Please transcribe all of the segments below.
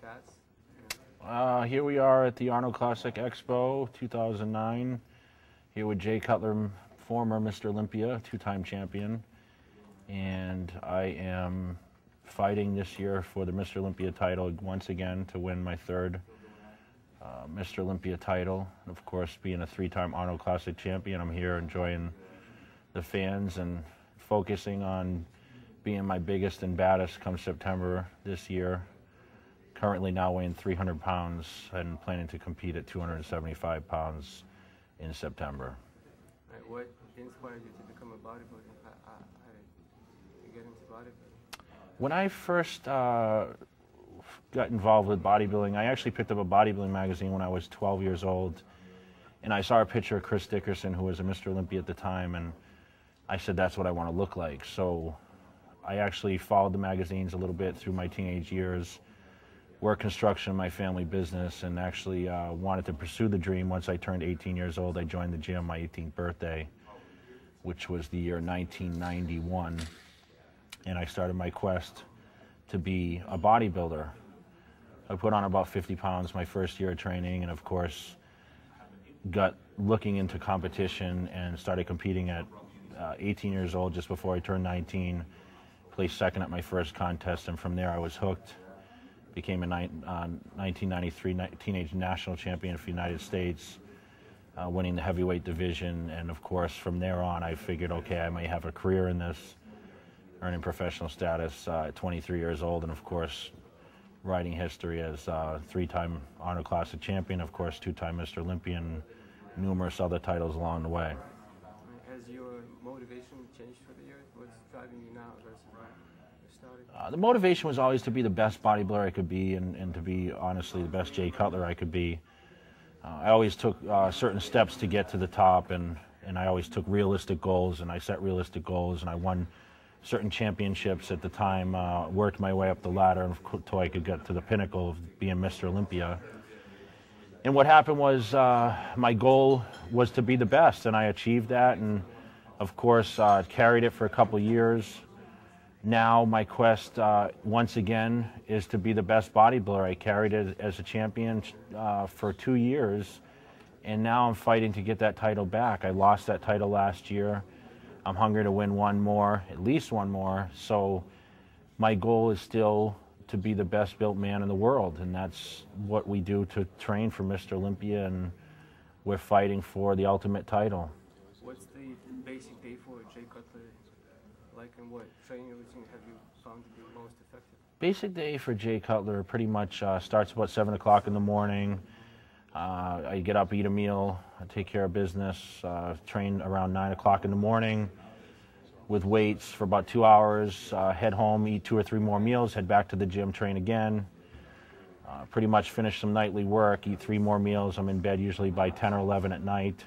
stats? Here we are at the Arnold Classic Expo 2009. Here with Jaycutler, former Mr. Olympia, two-time champion. And I am fighting this year for the Mr. Olympia title once again to win my third Mr. Olympia title. And of course, being a three-time Arnold Classic champion, I'm here enjoying the fans and focusing on being my biggest and baddest come September this year. Currently now weighing 300 pounds and planning to compete at 275 pounds in September. Right, what inspired you to become a bodybuilder? How did you get into bodybuilding? When I first got involved with bodybuilding, I actually picked up a bodybuilding magazine when I was 12 years old, and I saw a picture of Chris Dickerson, who was a Mr. Olympia at the time, and I said, that's what I want to look like. So I actually followed the magazines a little bit through my teenage years, worked construction in my family business, and actually wanted to pursue the dream. Once I turned 18 years old, I joined the gym my 18th birthday, which was the year 1991, and I started my quest to be a bodybuilder. I put on about 50 pounds my first year of training, and of course got looking into competition and started competing at 18 years old, just before I turned 19. Placed second at my first contest, and from there I was hooked. Became a 1993 teenage national champion of the United States, winning the heavyweight division, and of course from there on I figured, okay, I may have a career in this, earning professional status at 23 years old, and of course writing history as three-time Arnold Classic champion, of course two-time Mr. Olympian, numerous other titles along the way. Has your motivation changed for the year? What's driving you now versus when you started? The motivation was always to be the best bodybuilder I could be, and to be honestly the best Jaycutler I could be. I always took certain steps to get to the top, and I always took realistic goals, and I set realistic goals, and I won certain championships at the time, worked my way up the ladder until I could get to the pinnacle of being Mr. Olympia. And what happened was my goal was to be the best, and I achieved that, and of course carried it for a couple years. Now my quest once again is to be the best bodybuilder. I carried it as a champion for 2 years, and now I'm fighting to get that title back. I lost that title last year. I'm hungry to win one more, at least one more. So my goal is still to be the best built man in the world, and that's what we do to train for Mr. Olympia, and we're fighting for the ultimate title. What's the basic day for Jaycutler like, and what training routine have you found to be most effective? Basic day for Jaycutler pretty much starts about 7 o'clock in the morning. I get up, eat a meal, I take care of business, train around 9 o'clock in the morning with weights for about 2 hours, head home, eat 2 or 3 more meals, head back to the gym, train again. Pretty much finish some nightly work, eat 3 more meals. I'm in bed usually by 10 or 11 at night.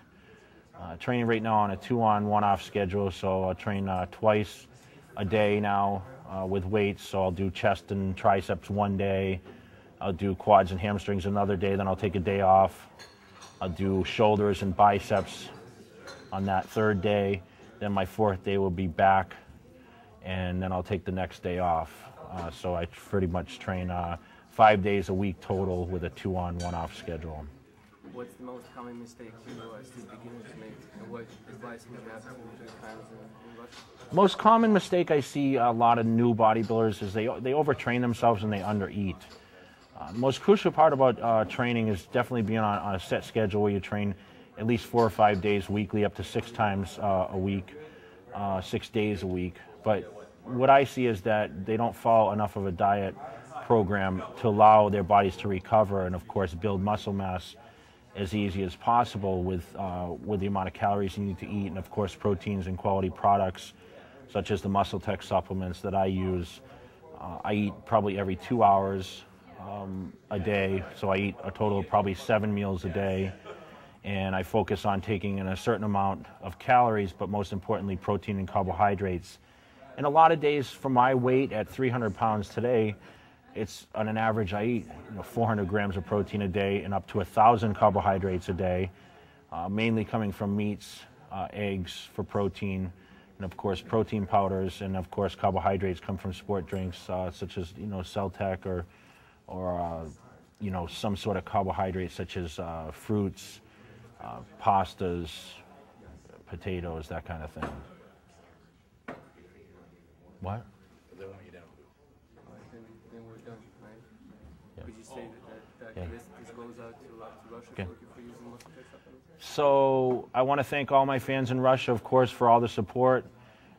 Training right now on a 2-on, 1-off schedule, so I'll train twice a day now with weights. So I'll do chest and triceps one day. I'll do quads and hamstrings another day, then I'll take a day off. I'll do shoulders and biceps on that third day. Then my fourth day will be back, and then I'll take the next day off. So I pretty much train 5 days a week total with a 2-on, 1-off schedule. What's the most common mistake you see beginners make, and what advice would you have to fans in Russia? Most common mistake I see a lot of new bodybuilders is they overtrain themselves and they undereat. The most crucial part about training is definitely being on a set schedule where you train at least 4 or 5 days weekly, up to 6 times a week, 6 days a week. But what I see is that they don't follow enough of a diet program to allow their bodies to recover and, of course, build muscle mass as easy as possible with the amount of calories you need to eat, and, of course, proteins and quality products such as the Muscletech supplements that I use. I eat probably every 2 hours a day, so I eat a total of probably 7 meals a day, and I focus on taking in a certain amount of calories, but most importantly protein and carbohydrates. And a lot of days for my weight at 300 pounds today, it's on an average I eat 400 grams of protein a day and up to 1,000 carbohydrates a day, mainly coming from meats, eggs for protein, and of course protein powders, and of course carbohydrates come from sport drinks such as Celtec or or you know, some sort of carbohydrate such as fruits, pastas, potatoes, that kind of thing. What? They want you down. Then we're done, right? Yeah. Could you say that Yeah. this goes out to Russia Okay. for using Muscletech supplements? So I want to thank all my fans in Russia, of course, for all the support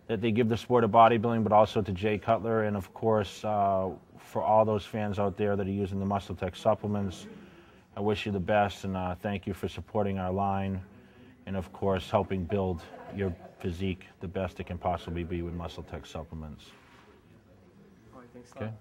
that they give the sport of bodybuilding, but also to Jaycutler, and of course for all those fans out there that are using the Muscletech supplements. I wish you the best, and thank you for supporting our line, and of course helping build your physique the best it can possibly be with Muscletech supplements. All right, thanks a lot. Okay.